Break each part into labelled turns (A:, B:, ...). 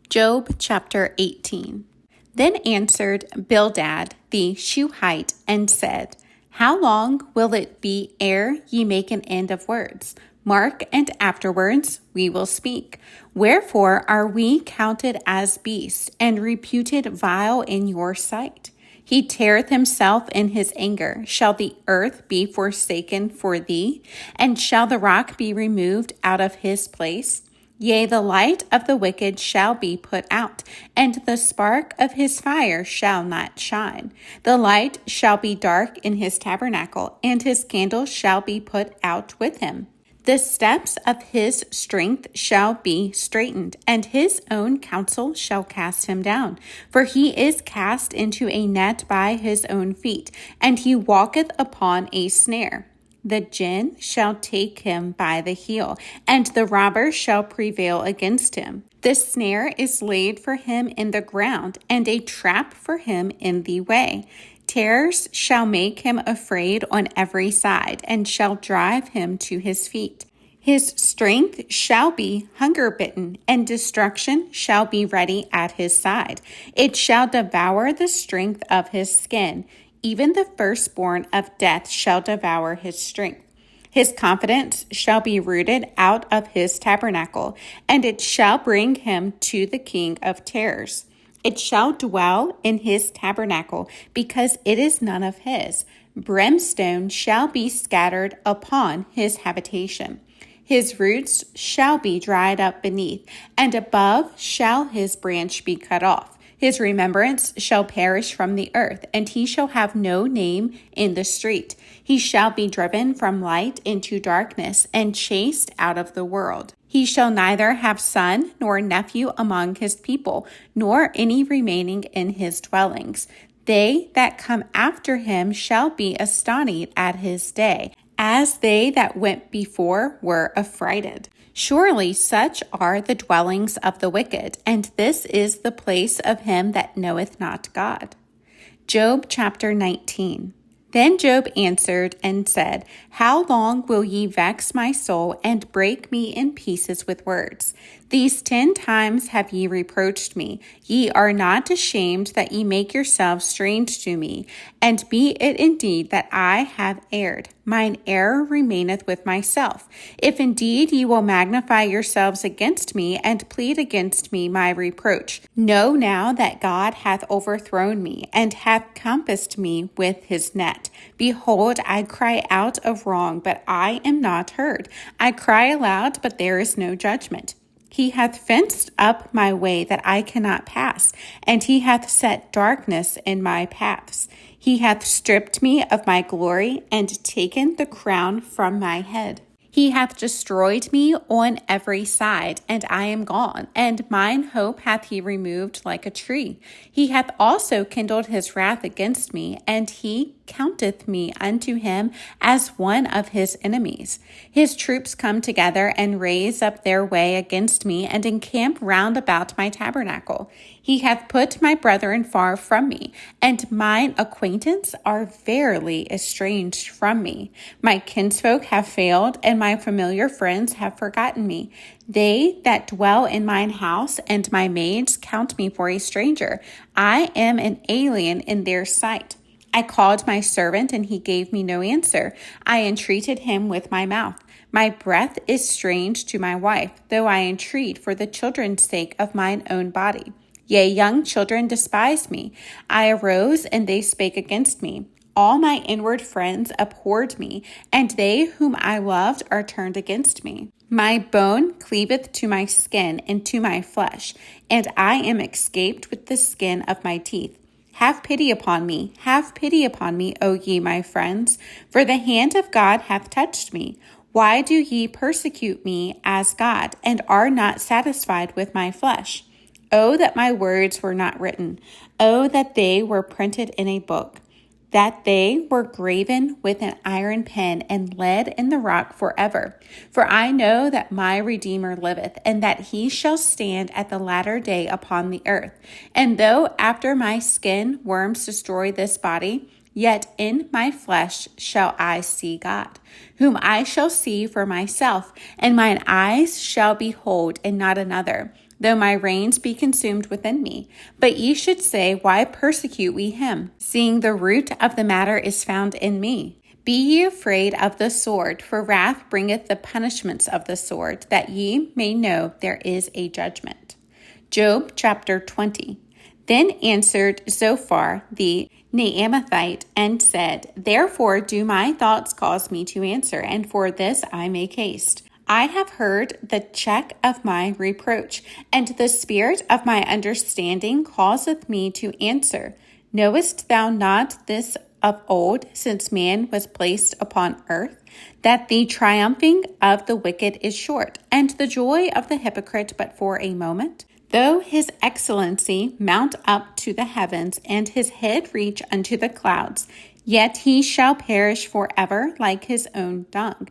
A: Job chapter 18. Then answered Bildad the Shuhite and said, How long will it be ere ye make an end of words? Mark, and afterwards we will speak. Wherefore are we counted as beasts, and reputed vile in your sight? He teareth himself in his anger. Shall the earth be forsaken for thee? And shall the rock be removed out of his place? Yea, the light of the wicked shall be put out, and the spark of his fire shall not shine. The light shall be dark in his tabernacle, and his candle shall be put out with him. The steps of his strength shall be straitened, and his own counsel shall cast him down. For he is cast into a net by his own feet, and he walketh upon a snare. The gin shall take him by the heel, and the robber shall prevail against him. The snare is laid for him in the ground, and a trap for him in the way. Terrors shall make him afraid on every side, and shall drive him to his feet. His strength shall be hunger-bitten, and destruction shall be ready at his side. It shall devour the strength of his skin. Even the firstborn of death shall devour his strength. His confidence shall be rooted out of his tabernacle, and it shall bring him to the king of terrors. It shall dwell in his tabernacle, because it is none of his. Brimstone shall be scattered upon his habitation. His roots shall be dried up beneath, and above shall his branch be cut off. His remembrance shall perish from the earth, and he shall have no name in the street. He shall be driven from light into darkness, and chased out of the world. He shall neither have son nor nephew among his people, nor any remaining in his dwellings. They that come after him shall be astonished at his day, as they that went before were affrighted. Surely such are the dwellings of the wicked, and this is the place of him that knoweth not God. Job chapter 19. Then Job answered and said, How long will ye vex my soul, and break me in pieces with words? These 10 times have ye reproached me. Ye are not ashamed that ye make yourselves strange to me. And be it indeed that I have erred, mine error remaineth with myself. If indeed ye will magnify yourselves against me, and plead against me my reproach, know now that God hath overthrown me, and hath compassed me with his net. Behold, I cry out of wrong, but I am not heard. I cry aloud, but there is no judgment. He hath fenced up my way that I cannot pass, and he hath set darkness in my paths. He hath stripped me of my glory, and taken the crown from my head. He hath destroyed me on every side, and I am gone, and mine hope hath he removed like a tree. He hath also kindled his wrath against me, and he counteth me unto him as one of his enemies. His troops come together and raise up their way against me, and encamp round about my tabernacle. He hath put my brethren far from me, and mine acquaintance are verily estranged from me. My kinsfolk have failed, and my familiar friends have forgotten me. They that dwell in mine house and my maids count me for a stranger. I am an alien in their sight. I called my servant, and he gave me no answer. I entreated him with my mouth. My breath is strange to my wife, though I entreat for the children's sake of mine own body. Yea, young children despise me. I arose, and they spake against me. All my inward friends abhorred me, and they whom I loved are turned against me. My bone cleaveth to my skin and to my flesh, and I am escaped with the skin of my teeth. Have pity upon me, O ye my friends, for the hand of God hath touched me. Why do ye persecute me as God, and are not satisfied with my flesh? Oh, that my words were not written. Oh, that they were printed in a book, that they were graven with an iron pen and lead in the rock forever. For I know that my Redeemer liveth, and that he shall stand at the latter day upon the earth. And though after my skin worms destroy this body, yet in my flesh shall I see God, whom I shall see for myself, and mine eyes shall behold, and not another. though my reins be consumed within me. But ye should say, why persecute we him, seeing the root of the matter is found in me? Be ye afraid of the sword, for wrath bringeth the punishments of the sword, that ye may know there is a judgment. Job chapter 20. Then answered Zophar the Naamathite and said, therefore do my thoughts cause me to answer, and for this I make haste. I have heard the check of my reproach, and the spirit of my understanding causeth me to answer. Knowest thou not this of old, since man was placed upon earth, that the triumphing of the wicked is short, and the joy of the hypocrite but for a moment? Though his excellency mount up to the heavens, and his head reach unto the clouds, yet he shall perish forever like his own dung.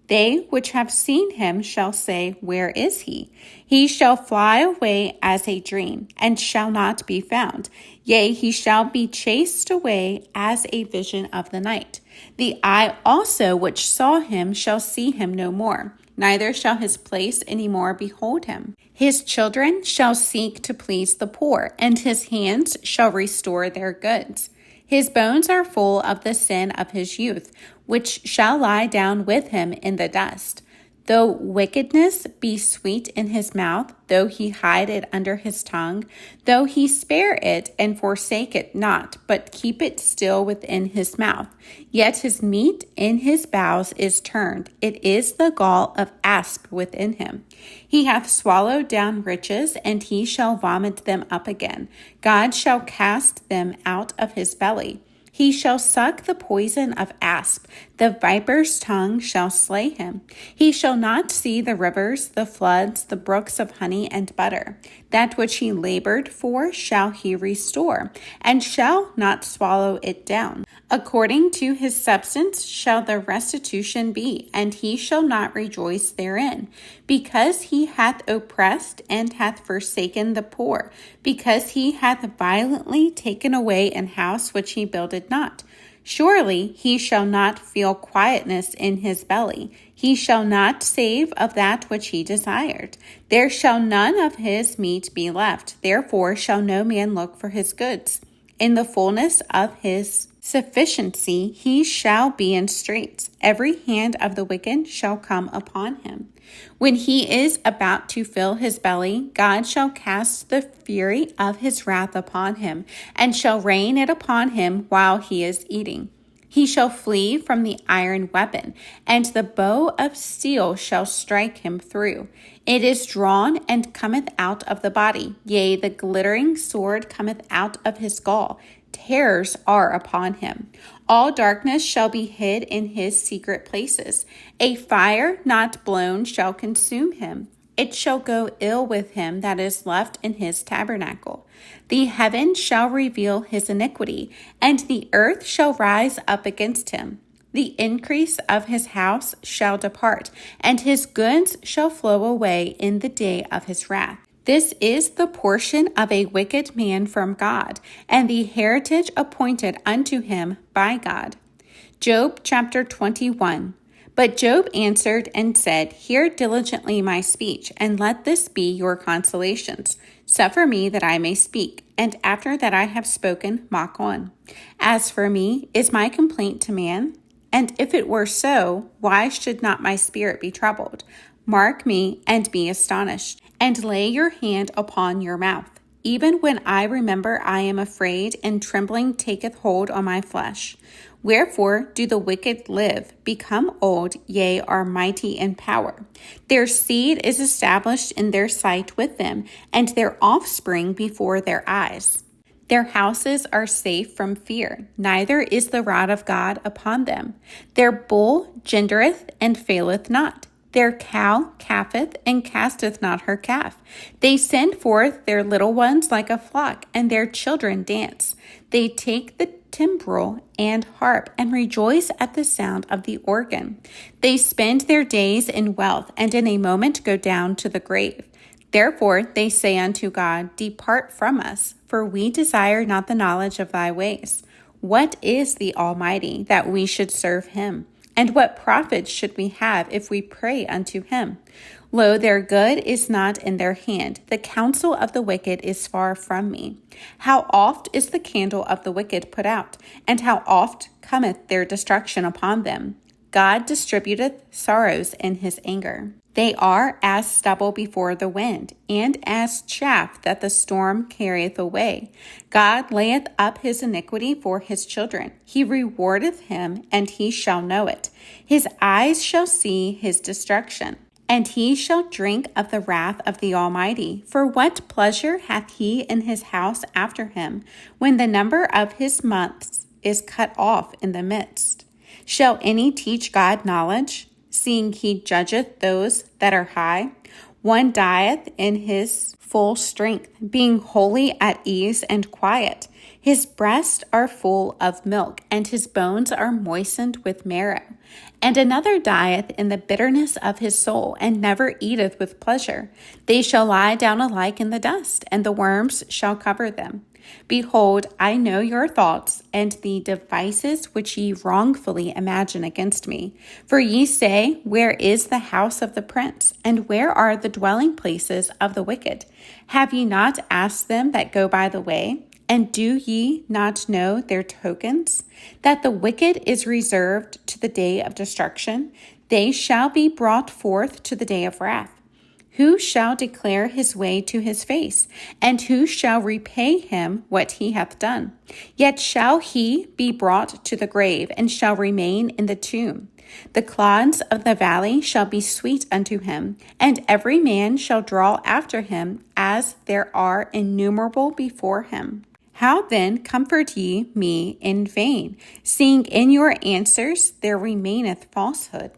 A: They which have seen him shall say, where is he? He shall fly away as a dream, and shall not be found. Yea, he shall be chased away as a vision of the night. The eye also which saw him shall see him no more, neither shall his place any more behold him. His children shall seek to please the poor, and his hands shall restore their goods. His bones are full of the sin of his youth, which shall lie down with him in the dust. Though wickedness be sweet in his mouth, though he hide it under his tongue, though he spare it and forsake it not, but keep it still within his mouth, yet his meat in his bowels is turned. It is the gall of asp within him. He hath swallowed down riches, and he shall vomit them up again. God shall cast them out of his belly. He shall suck the poison of asp. The viper's tongue shall slay him. He shall not see the rivers, the floods, the brooks of honey and butter. That which he labored for shall he restore, and shall not swallow it down. According to his substance shall the restitution be, and he shall not rejoice therein. Because he hath oppressed and hath forsaken the poor, because he hath violently taken away an house which he builded not. Surely he shall not feel quietness in his belly. He shall not save of that which he desired. There shall none of his meat be left. Therefore shall no man look for his goods. In the fullness of his sufficiency he shall be in straits. Every hand of the wicked shall come upon him. When he is about to fill his belly, God shall cast the fury of his wrath upon him, and shall rain it upon him while he is eating. He shall flee from the iron weapon, and the bow of steel shall strike him through. It is drawn and cometh out of the body. Yea, the glittering sword cometh out of his gall. Terrors are upon him. All darkness shall be hid in his secret places. A fire not blown shall consume him. It shall go ill with him that is left in his tabernacle. The heaven shall reveal his iniquity, and the earth shall rise up against him. The increase of his house shall depart, and his goods shall flow away in the day of his wrath. This is the portion of a wicked man from God, and the heritage appointed unto him by God. Job chapter 21. But Job answered and said, hear diligently my speech, and let this be your consolations. Suffer me that I may speak, and after that I have spoken, mock on. As for me, is my complaint to man? And if it were so, why should not my spirit be troubled? Mark me and be astonished, and lay your hand upon your mouth. Even when I remember, I am afraid, and trembling taketh hold on my flesh. Wherefore do the wicked live, become old, yea, are mighty in power. Their seed is established in their sight with them, and their offspring before their eyes. Their houses are safe from fear, neither is the rod of God upon them. Their bull gendereth and faileth not. Their cow calfeth and casteth not her calf. They send forth their little ones like a flock, and their children dance. They take the timbrel and harp, and rejoice at the sound of the organ. They spend their days in wealth, and in a moment go down to the grave. Therefore they say unto God, depart from us, for we desire not the knowledge of thy ways. What is the Almighty, that we should serve him? And what profit should we have if we pray unto him? Lo, their good is not in their hand. The counsel of the wicked is far from me. How oft is the candle of the wicked put out, and how oft cometh their destruction upon them? God distributeth sorrows in his anger. They are as stubble before the wind, and as chaff that the storm carrieth away. God layeth up his iniquity for his children. He rewardeth him, and he shall know it. His eyes shall see his destruction, and he shall drink of the wrath of the Almighty. For what pleasure hath he in his house after him, when the number of his months is cut off in the midst? Shall any teach God knowledge, seeing he judgeth those that are high? One dieth in his full strength, being wholly at ease and quiet. His breasts are full of milk, and his bones are moistened with marrow. And another dieth in the bitterness of his soul, and never eateth with pleasure. They shall lie down alike in the dust, and the worms shall cover them. Behold, I know your thoughts, and the devices which ye wrongfully imagine against me. For ye say, Where is the house of the prince? And where are the dwelling places of the wicked? Have ye not asked them that go by the way? And do ye not know their tokens? That the wicked is reserved to the day of destruction? They shall be brought forth to the day of wrath. Who shall declare his way to his face? And who shall repay him what he hath done? Yet shall he be brought to the grave, and shall remain in the tomb. The clods of the valley shall be sweet unto him, and every man shall draw after him, as there are innumerable before him. How then comfort ye me in vain, seeing in your answers there remaineth falsehood?